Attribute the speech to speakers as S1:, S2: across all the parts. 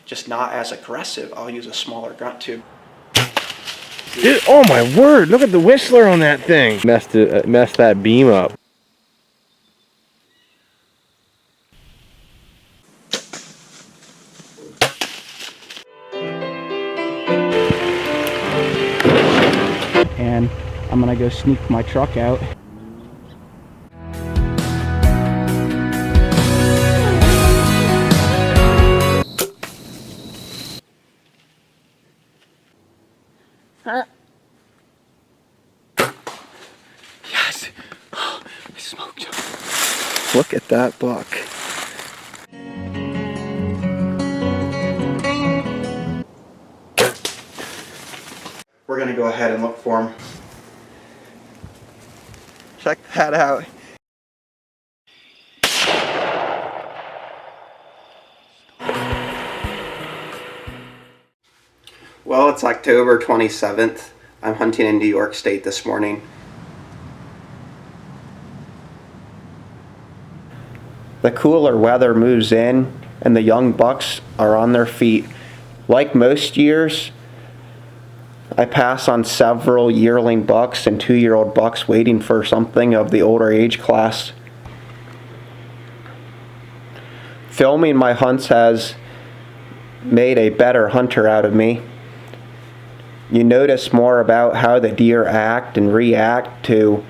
S1: just not as aggressive, I'll use a smaller grunt tube.
S2: Dude, oh my word, look at the whistler on that thing. Messed that beam up.
S3: And I'm gonna go sneak my truck out.
S1: Yes! Oh, I smoked him. Look at that buck. We're gonna go ahead and look for him. Check that out. Well, it's October 27th. I'm hunting in New York State this morning. The cooler weather moves in and the young bucks are on their feet. Like most years, I pass on several yearling bucks and 2-year-old bucks waiting for something of the older age class. Filming my hunts has made a better hunter out of me. You notice more about how the deer act and react to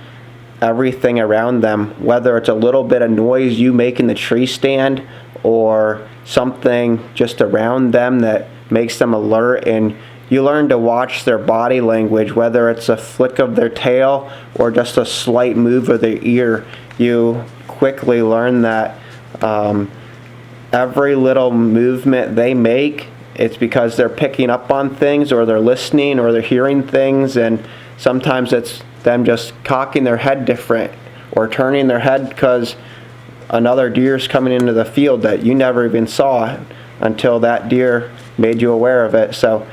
S1: everything around them, whether it's a little bit of noise you make in the tree stand or something just around them that makes them alert, and you learn to watch their body language, whether it's a flick of their tail or just a slight move of their ear. You quickly learn that every little movement they make, it's because they're picking up on things, or they're listening, or they're hearing things, and sometimes it's them just cocking their head different or turning their head because another deer's coming into the field that you never even saw until that deer made you aware of it. So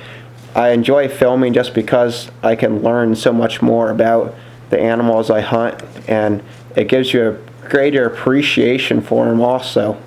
S1: I enjoy filming just because I can learn so much more about the animals I hunt, and it gives you a greater appreciation for them also.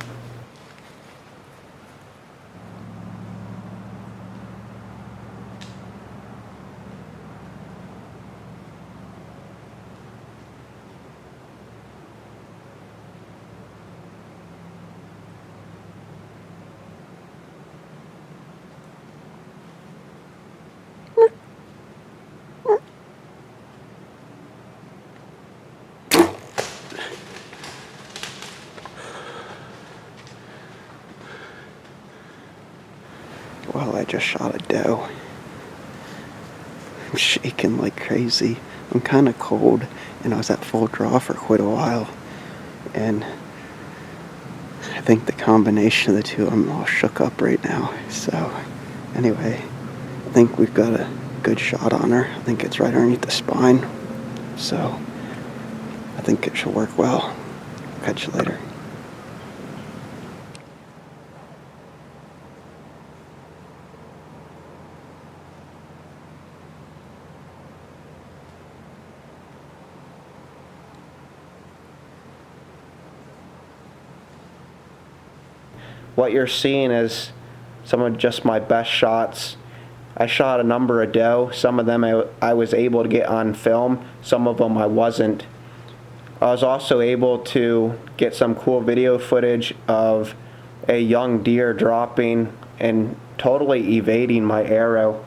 S1: Well, I just shot a doe. I'm shaking like crazy. I'm kind of cold, and I was at full draw for quite a while. And I think the combination of the two, I'm all shook up right now. So, anyway, I think we've got a good shot on her. I think it's right underneath the spine. So, I think it should work well. Catch you later. What you're seeing is some of just my best shots. I shot a number of doe. Some of them I was able to get on film. Some of them I wasn't. I was also able to get some cool video footage of a young deer dropping and totally evading my arrow.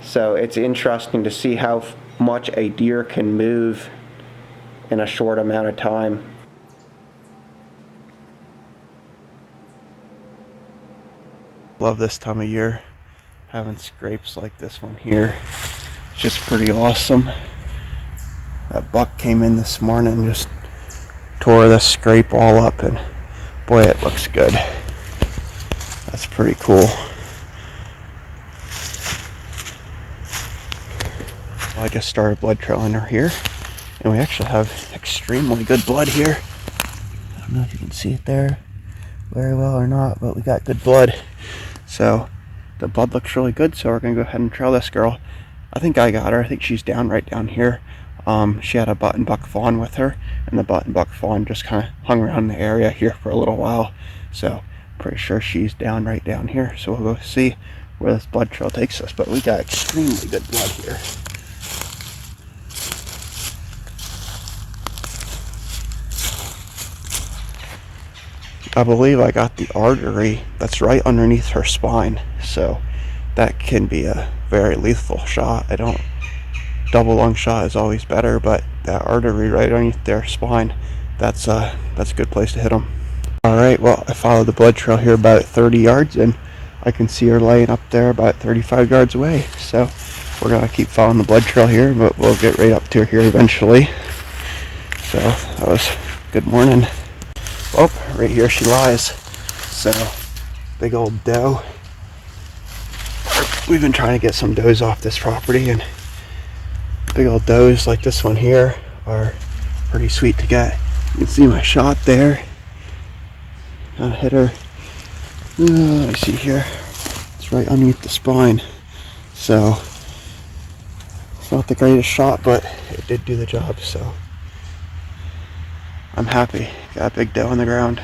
S1: So it's interesting to see how much a deer can move in a short amount of time. Love this time of year, having scrapes like this one here. It's just pretty awesome. That buck came in this morning and just tore this scrape all up, and boy, it looks good. That's pretty cool. Well, I just started blood trailing her here, and we actually have extremely good blood here. I don't know if you can see it there very well or not, but we got good blood. So the blood looks really good, so we're gonna go ahead and trail this girl. I think I got her. I think she's down right down here. She had a button buck fawn with her, and the button buck fawn just kind of hung around the area here for a little while. So Pretty sure she's right down here, so we'll go see where this blood trail takes us. But we got extremely good blood here. I believe I got the artery that's right underneath her spine, so that can be a very lethal shot. Double lung shot is always better, but that artery right underneath their spine, that's a good place to hit them. All right, well, I followed the blood trail here about 30 yards, and I can see her laying up there about 35 yards away. So we're gonna keep following the blood trail here, but we'll get right up to her here eventually. So that was good morning. Oh, right here she lies. So, big old doe. We've been trying to get some does off this property, and big old does like this one here are pretty sweet to get. You can see my shot there. I hit her. Let me see here. It's right underneath the spine. So, it's not the greatest shot, but it did do the job, so I'm happy. Got a big doe on the ground.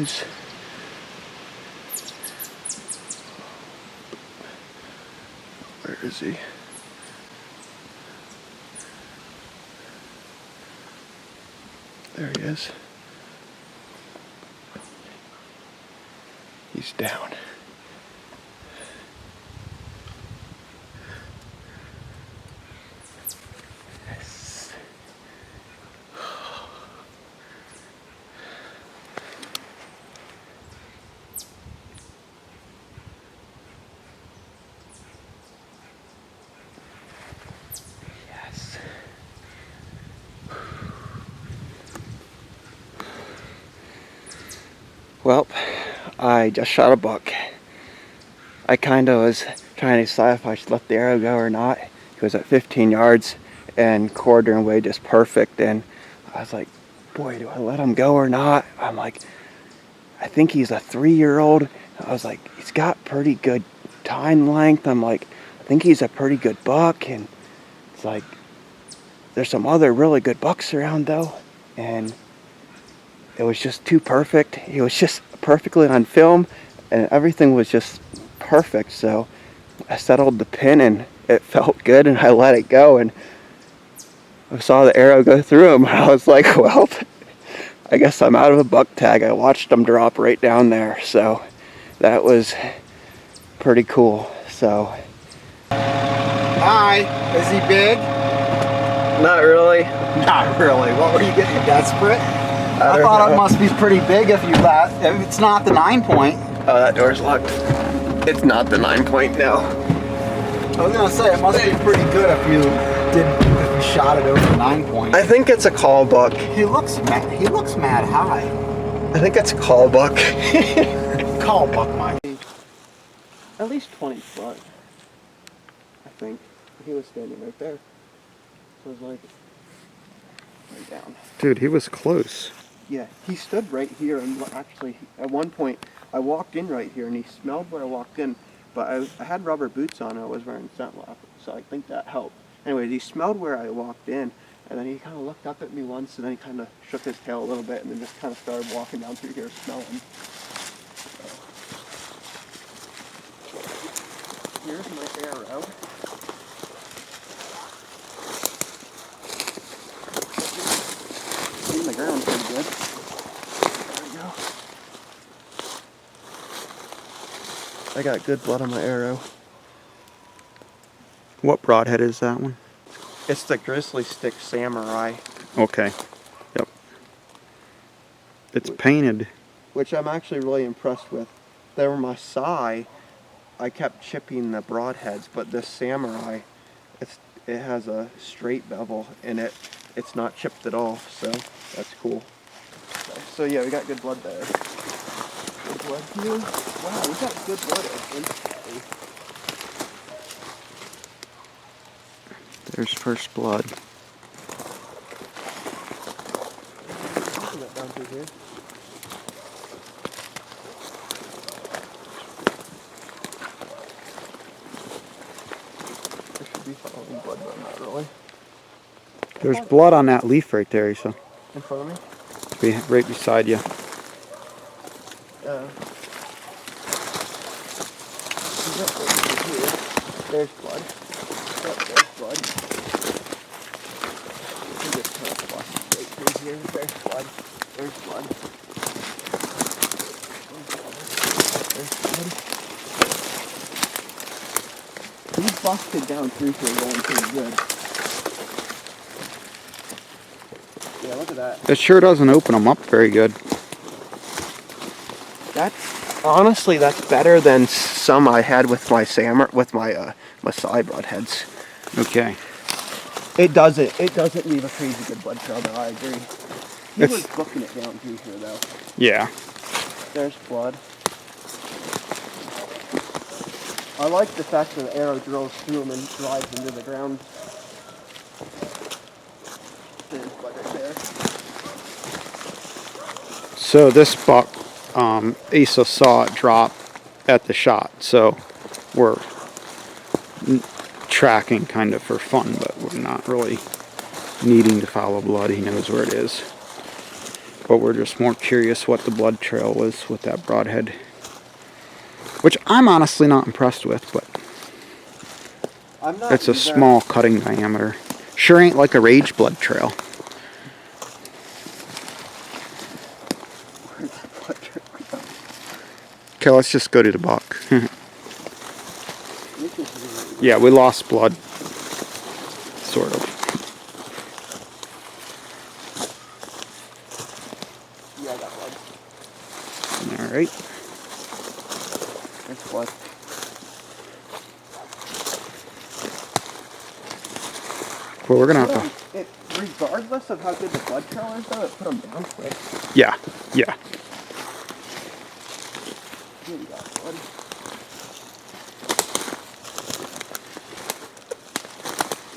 S1: goes. Where is he? There he is. He's down. Yes. Yes. Well, I just shot a buck. I kind of was trying to decide if I should let the arrow go or not. He was at 15 yards and quartering away just perfect, and I was like, boy, do I let him go or not? I'm like, I think he's a 3-year-old. I was like, he's got pretty good time length. I'm like, I think he's a pretty good buck, and it's like, there's some other really good bucks around though, and it was just too perfect. He was just perfectly on film, and everything was just perfect. So I settled the pin, and it felt good, and I let it go, and I saw the arrow go through him. I was like, well, I guess I'm out of a buck tag. I watched him drop right down there, so that was pretty cool. So,
S4: hi, is he big?
S1: not really.
S4: Not really. What were you getting desperate? I
S1: don't
S4: thought
S1: know.
S4: it must be pretty big if you let. If it's not the 9-point.
S1: Oh, that door's locked. It's not the 9-point now.
S4: I was gonna say it must be pretty good if you shot it over the 9-point.
S1: I think it's a call buck.
S4: He looks mad high.
S1: I think it's a call buck.
S4: Call buck, Mike.
S1: At least 20 foot. I think. He was standing right there. So it was like right down.
S2: Dude, he was close.
S1: Yeah, he stood right here, and actually at one point I walked in right here and he smelled where I walked in, but I had rubber boots on and I was wearing scent lock, so I think that helped. Anyways, he smelled where I walked in, and then he kind of looked up at me once, and then he kind of shook his tail a little bit, and then just kind of started walking down through here smelling. So, here's my arrow. In the ground pretty good. There we go. I got good blood on my arrow.
S5: What broadhead is that one?
S1: It's the Grizzly Stick Samurai,
S5: Okay. Yep. It's painted.
S1: which I'm actually really impressed with. There were my Sai, I kept chipping the broadheads, but this Samurai, it has a straight bevel and it's not chipped at all, so that's cool. So yeah, we got good blood there. Good blood here. Wow, we got good blood instantly.
S5: There's first blood.
S1: Look at that down through here. There should be following blood, but not really.
S5: There's blood on that leaf right there, so
S1: In front of me?
S5: right beside you.
S1: There's blood. Yep, there's blood. You just kind of flush it right through here. There's blood. There's blood. There's blood. He's busted down through here going pretty good. Yeah, look at that.
S5: It sure doesn't open them up very good.
S1: Honestly, that's better than some I had with my Maasai broadheads.
S5: Okay.
S1: It doesn't leave a crazy good blood trail though, I agree. He
S5: It's-
S1: was booking it down through here though.
S5: Yeah.
S1: There's blood. I like the fact that the arrow drills through him and drives into the ground. There's blood right there.
S5: So this buck, Asa saw it drop at the shot, so we're tracking kind of for fun, but we're not really needing to follow blood. He knows where it is. but we're just more curious what the blood trail was with that broadhead. Which I'm honestly not impressed with, but
S1: I'm not
S5: it's a
S1: either.
S5: small cutting diameter. Sure ain't like a rage blood trail. Okay, let's just go to the buck. Yeah, we lost blood. Sort of.
S1: Yeah, I got blood.
S5: Alright.
S1: There's blood.
S5: Well, we're gonna have to...
S1: Regardless of how good the blood trail is, though, it put them down quick.
S5: Yeah, yeah.
S1: Here you go, blood.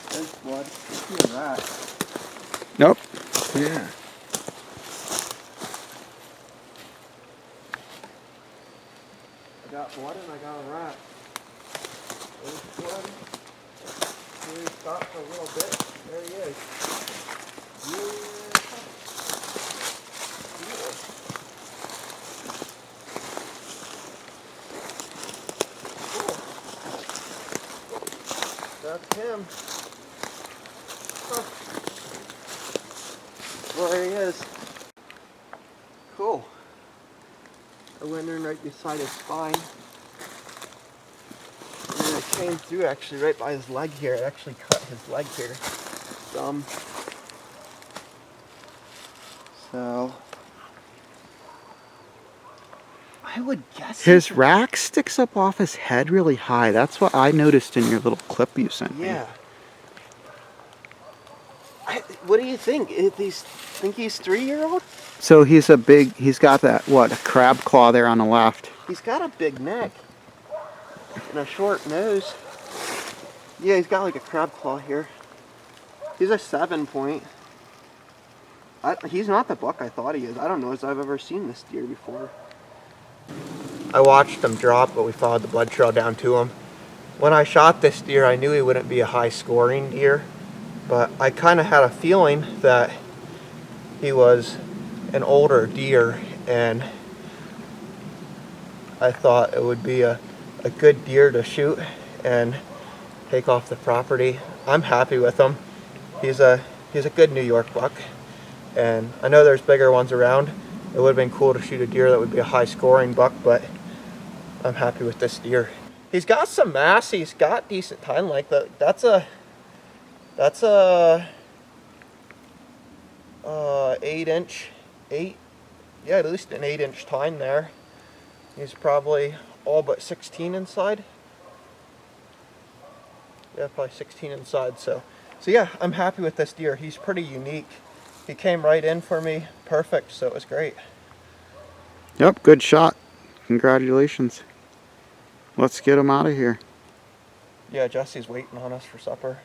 S1: There's blood. I see a rat.
S5: Nope.
S2: Yeah.
S1: I got blood and I got a rat. There's blood. Here he stopped for a little bit. There he is. Yeah. Cool. That's him. Huh. Well, there he is. Cool. I went in right beside his spine. And then it came through actually right by his leg here. It actually cut his leg here. So I would guess
S5: His rack sticks up off his head really high. That's what I noticed in your little clip you sent me.
S1: Yeah. What do you think? Think he's 3-year-old?
S5: So he's got that, what, a crab claw there on the left.
S1: He's got a big neck and a short nose. Yeah, he's got like a crab claw here. He's a 7-point. He's not the buck I thought he is. I don't know if I've ever seen this deer before. I watched him drop, but we followed the blood trail down to him. When I shot this deer, I knew he wouldn't be a high-scoring deer, but I kind of had a feeling that he was an older deer, and I thought it would be a good deer to shoot and take off the property. I'm happy with him. He's a good New York buck, and I know there's bigger ones around. It would have been cool to shoot a deer that would be a high-scoring buck, but I'm happy with this deer. He's got some mass. He's got decent tine length. That's a 8, yeah, at least an 8-inch tine there. He's probably all but 16 inside. Yeah, probably 16 inside. So yeah, I'm happy with this deer. He's pretty unique. He came right in for me, perfect. So it was great.
S5: Yep, good shot. Congratulations. Let's get him out of here.
S1: Yeah, Jesse's waiting on us for supper.